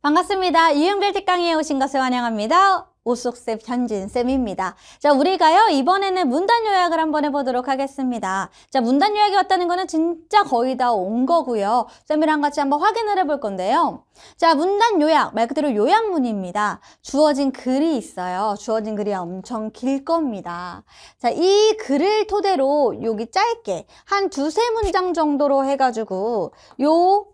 반갑습니다. 유형별 특강에 오신 것을 환영합니다. 오숙쌤, 현진쌤입니다. 자, 우리가요, 이번에는 문단 요약을 한번 해보도록 하겠습니다. 자, 문단 요약이 왔다는 거는 진짜 거의 다 온 거고요. 쌤이랑 같이 한번 확인을 해볼 건데요. 자, 문단 요약, 말 그대로 요약문입니다. 주어진 글이 있어요. 주어진 글이 엄청 길 겁니다. 자, 이 글을 토대로 여기 짧게 한 두세 문장 정도로 해가지고 요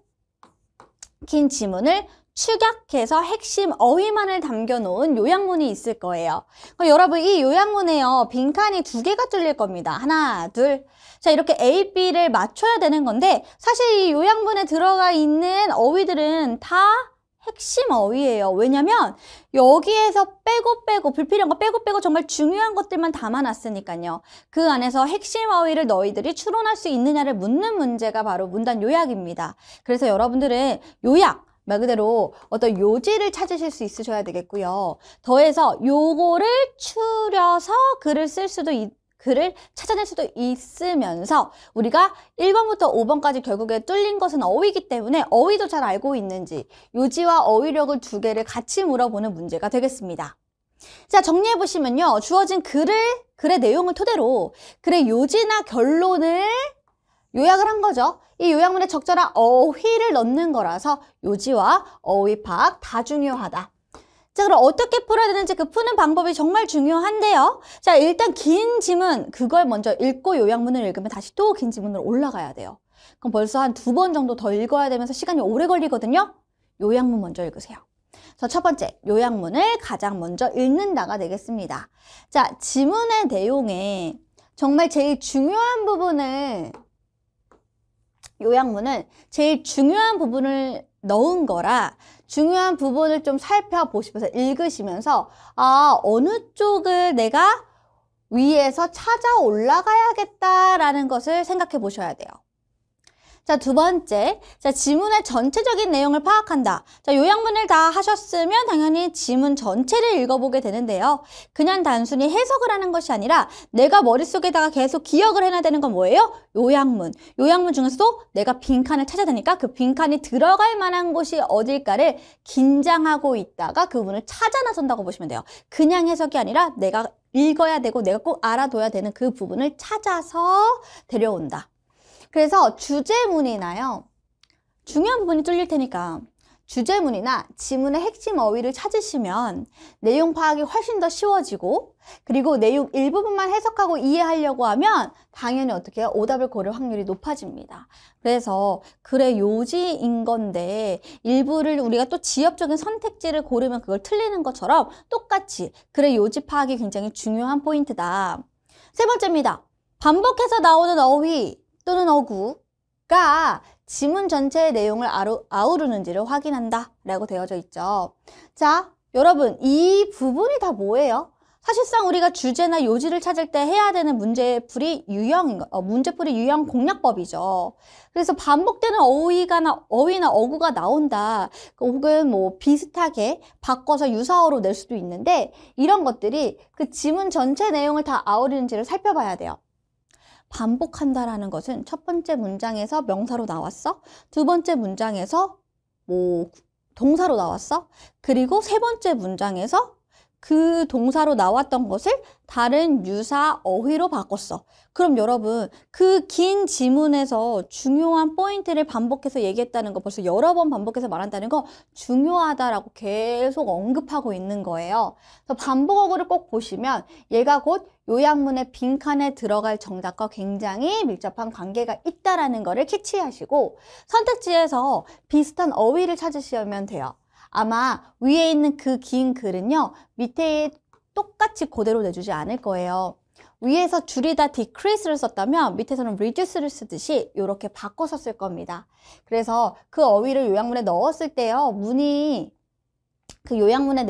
긴 지문을 축약해서 핵심 어휘만을 담겨놓은 요약문이 있을 거예요. 여러분, 이 요약문에요, 빈칸이 두 개가 뚫릴 겁니다. 하나, 둘. 자, 이렇게 A, B를 맞춰야 되는 건데, 사실 이 요약문에 들어가 있는 어휘들은 다 핵심 어휘예요. 왜냐면 여기에서 빼고 불필요한 거 빼고 정말 중요한 것들만 담아놨으니까요. 그 안에서 핵심 어휘를 너희들이 추론할 수 있느냐를 묻는 문제가 바로 문단 요약입니다. 그래서 여러분들은 요약, 말 그대로 어떤 요지를 찾으실 수 있으셔야 되겠고요. 더해서 요거를 추려서 글을 찾아낼 수도 있으면서 우리가 1번부터 5번까지 결국에 뚫린 것은 어휘이기 때문에 어휘도 잘 알고 있는지 요지와 어휘력을 두 개를 같이 물어보는 문제가 되겠습니다. 자, 정리해보시면요. 주어진 글의 내용을 토대로 글의 요지나 결론을 요약을 한 거죠. 이 요약문에 적절한 어휘를 넣는 거라서 요지와 어휘 파악 다 중요하다. 자, 그럼 어떻게 풀어야 되는지 그 푸는 방법이 정말 중요한데요. 자, 일단 긴 지문, 그걸 먼저 읽고 요약문을 읽으면 다시 또 긴 지문으로 올라가야 돼요. 그럼 벌써 한 2번 정도 더 읽어야 되면서 시간이 오래 걸리거든요. 요약문 먼저 읽으세요. 자, 첫 번째, 요약문을 가장 먼저 읽는다가 되겠습니다. 자, 지문의 내용에 정말 제일 중요한 부분을 요약문은 제일 중요한 부분을 넣은 거라 중요한 부분을 좀 살펴보시면서 읽으시면서 어느 쪽을 내가 위에서 찾아 올라가야겠다라는 것을 생각해 보셔야 돼요. 자, 두 번째, 자, 지문의 전체적인 내용을 파악한다. 자, 요약문을 다 하셨으면 당연히 지문 전체를 읽어보게 되는데요. 그냥 단순히 해석을 하는 것이 아니라 내가 머릿속에다가 계속 기억을 해놔야 되는 건 뭐예요? 요약문. 요약문 중에서도 내가 빈칸을 찾아야 되니까 그 빈칸이 들어갈 만한 곳이 어딜까를 긴장하고 있다가 그 부분을 찾아 나선다고 보시면 돼요. 그냥 해석이 아니라 내가 읽어야 되고 내가 꼭 알아둬야 되는 그 부분을 찾아서 데려온다. 그래서 주제문이나요, 중요한 부분이 뚫릴 테니까 주제문이나 지문의 핵심 어휘를 찾으시면 내용 파악이 훨씬 더 쉬워지고, 그리고 내용 일부분만 해석하고 이해하려고 하면 당연히 어떻게 해요? 오답을 고를 확률이 높아집니다. 그래서 글의 요지인 건데 일부를 우리가 또 지엽적인 선택지를 고르면 그걸 틀리는 것처럼 똑같이 글의 요지 파악이 굉장히 중요한 포인트다. 세 번째입니다. 반복해서 나오는 어휘 또는 어구가 지문 전체의 내용을 아우르는지를 확인한다 라고 되어져 있죠. 자, 여러분, 이 부분이 다 뭐예요? 사실상 우리가 주제나 요지를 찾을 때 해야 되는 문제풀이 유형 공략법이죠. 그래서 반복되는 어휘나 어구가 나온다, 혹은 뭐 비슷하게 바꿔서 유사어로 낼 수도 있는데 이런 것들이 그 지문 전체 내용을 다 아우르는지를 살펴봐야 돼요. 반복한다라는 것은 첫 번째 문장에서 명사로 나왔어? 두 번째 문장에서 뭐 동사로 나왔어? 그리고 세 번째 문장에서 그 동사로 나왔던 것을 다른 유사 어휘로 바꿨어. 그럼 여러분, 그 긴 지문에서 중요한 포인트를 반복해서 얘기했다는 거, 벌써 여러 번 반복해서 말한다는 거 중요하다라고 계속 언급하고 있는 거예요. 그래서 반복 어구를 꼭 보시면 얘가 곧 요약문의 빈칸에 들어갈 정답과 굉장히 밀접한 관계가 있다라는 거를 캐치하시고 선택지에서 비슷한 어휘를 찾으시면 돼요. 아마 위에 있는 그 긴 글은요, 밑에 똑같이 그대로 내주지 않을 거예요. 위에서 줄이다 decrease를 썼다면 밑에서는 reduce를 쓰듯이 이렇게 바꿔서 쓸 겁니다. 그래서 그 어휘를 요약문에 넣었을 때요, 문이 그 요약문의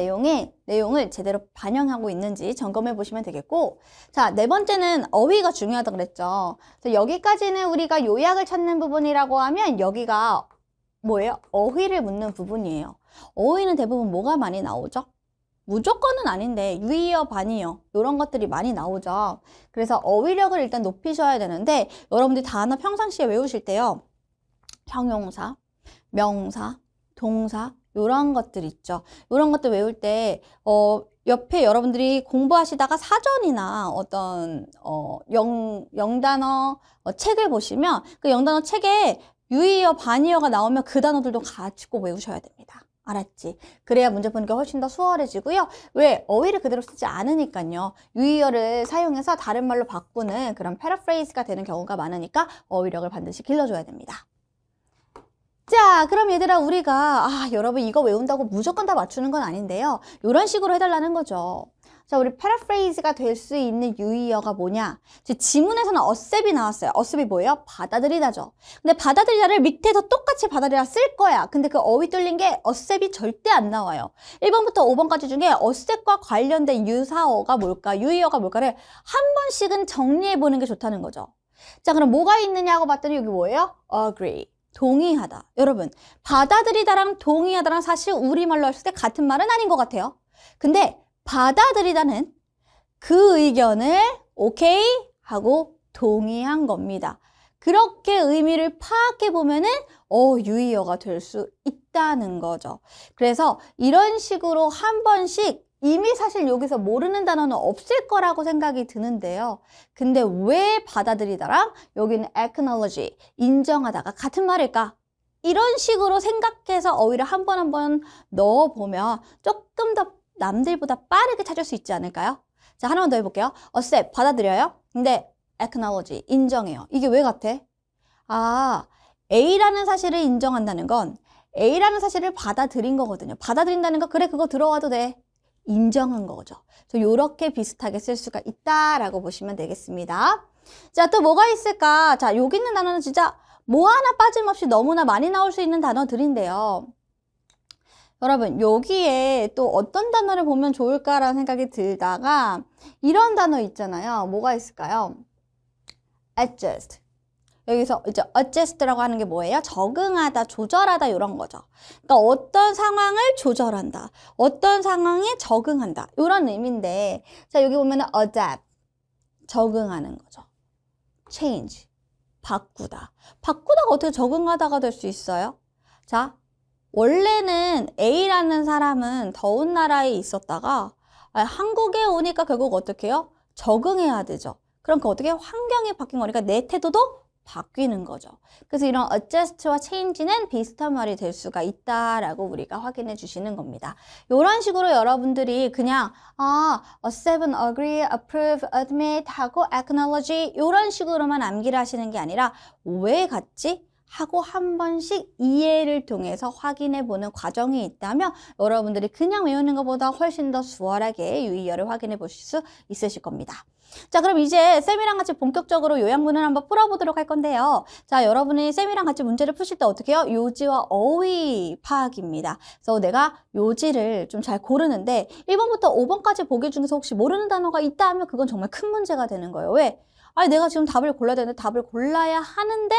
내용을 제대로 반영하고 있는지 점검해 보시면 되겠고, 자, 네 번째는 어휘가 중요하다고 그랬죠. 여기까지는 우리가 요약을 찾는 부분이라고 하면 여기가 뭐예요? 어휘를 묻는 부분이에요. 어휘는 대부분 뭐가 많이 나오죠? 무조건은 아닌데 유의어, 반의어 이런 것들이 많이 나오죠. 그래서 어휘력을 일단 높이셔야 되는데 여러분들이 단어 평상시에 외우실 때요, 형용사, 명사, 동사 요런 것들 있죠. 요런 것들 외울 때 옆에 여러분들이 공부하시다가 사전이나 어떤 영단어 책을 보시면 그 영단어 책에 유의어, 반의어가 나오면 그 단어들도 같이 꼭 외우셔야 됩니다. 알았지? 그래야 문제 푸는 게 훨씬 더 수월해지고요. 왜? 어휘를 그대로 쓰지 않으니까요. 유의어를 사용해서 다른 말로 바꾸는 그런 패러프레이즈가 되는 경우가 많으니까 어휘력을 반드시 길러줘야 됩니다. 자, 그럼 얘들아, 우리가 여러분 이거 외운다고 무조건 다 맞추는 건 아닌데요. 이런 식으로 해달라는 거죠. 자, 우리 패러프레이즈가 될 수 있는 유의어가 뭐냐? 지문에서는 어셉이 나왔어요. 어셉이 뭐예요? 받아들이다죠. 근데 받아들이다를 밑에서 똑같이 받아들이다 쓸 거야. 근데 그 어휘 뚫린 게 어셉이 절대 안 나와요. 1번부터 5번까지 중에 어셉과 관련된 유사어가 뭘까? 유의어가 뭘까를 한 번씩은 정리해보는 게 좋다는 거죠. 자, 그럼 뭐가 있느냐고 봤더니 여기 뭐예요? agree. 동의하다. 여러분, 받아들이다랑 동의하다랑 사실 우리말로 했을 때 같은 말은 아닌 것 같아요. 근데 받아들이다는 그 의견을 오케이 하고 동의한 겁니다. 그렇게 의미를 파악해 보면은 유의어가 될 수 있다는 거죠. 그래서 이런 식으로 한 번씩 이미 사실 여기서 모르는 단어는 없을 거라고 생각이 드는데요. 근데 왜 받아들이다랑 여기는 acknowledge, 인정하다가 같은 말일까? 이런 식으로 생각해서 어휘를 한 번 한 번 넣어보면 조금 더 남들보다 빠르게 찾을 수 있지 않을까요? 자, 하나만 더 해볼게요. accept, 받아들여요. 근데 acknowledge, 인정해요. 이게 왜 같아? A라는 사실을 인정한다는 건 A라는 사실을 받아들인 거거든요. 받아들인다는 거, 그래, 그거 들어와도 돼. 인정한 거죠. 그래서 이렇게 비슷하게 쓸 수가 있다라고 보시면 되겠습니다. 자, 또 뭐가 있을까? 자, 여기 있는 단어는 진짜 뭐 하나 빠짐없이 너무나 많이 나올 수 있는 단어들인데요. 여러분, 여기에 또 어떤 단어를 보면 좋을까라는 생각이 들다가 이런 단어 있잖아요. 뭐가 있을까요? adjust. 여기서 이제 adjust라고 하는 게 뭐예요? 적응하다, 조절하다 이런 거죠. 그러니까 어떤 상황을 조절한다, 어떤 상황에 적응한다 이런 의미인데, 자, 여기 보면은 adapt, 적응하는 거죠. change, 바꾸다. 바꾸다가 어떻게 적응하다가 될 수 있어요? 자, 원래는 A라는 사람은 더운 나라에 있었다가 한국에 오니까 결국 어떻게 해요? 적응해야 되죠. 그러니까 어떻게 환경이 바뀐 거니까 내 태도도 바뀌는 거죠. 그래서 이런 adjust와 change는 비슷한 말이 될 수가 있다라고 우리가 확인해 주시는 겁니다. 이런 식으로 여러분들이 그냥 accept, agree, approve, admit 하고 acknowledge 이런 식으로만 암기를 하시는 게 아니라 왜 같지? 하고 한 번씩 이해를 통해서 확인해 보는 과정이 있다면 여러분들이 그냥 외우는 것보다 훨씬 더 수월하게 유의어를 확인해 보실 수 있으실 겁니다. 자, 그럼 이제 쌤이랑 같이 본격적으로 요양문을 한번 풀어보도록 할 건데요. 자, 여러분이 쌤이랑 같이 문제를 푸실 때 어떻게 해요? 요지와 어휘 파악입니다. 그래서 내가 요지를 좀 잘 고르는데 1번부터 5번까지 보기 중에서 혹시 모르는 단어가 있다 하면 그건 정말 큰 문제가 되는 거예요. 왜? 내가 지금 답을 골라야 되는데 답을 골라야 하는데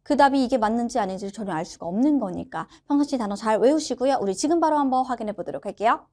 그 답이 이게 맞는지 아닌지 전혀 알 수가 없는 거니까 평상시 단어 잘 외우시고요. 우리 지금 바로 한번 확인해 보도록 할게요.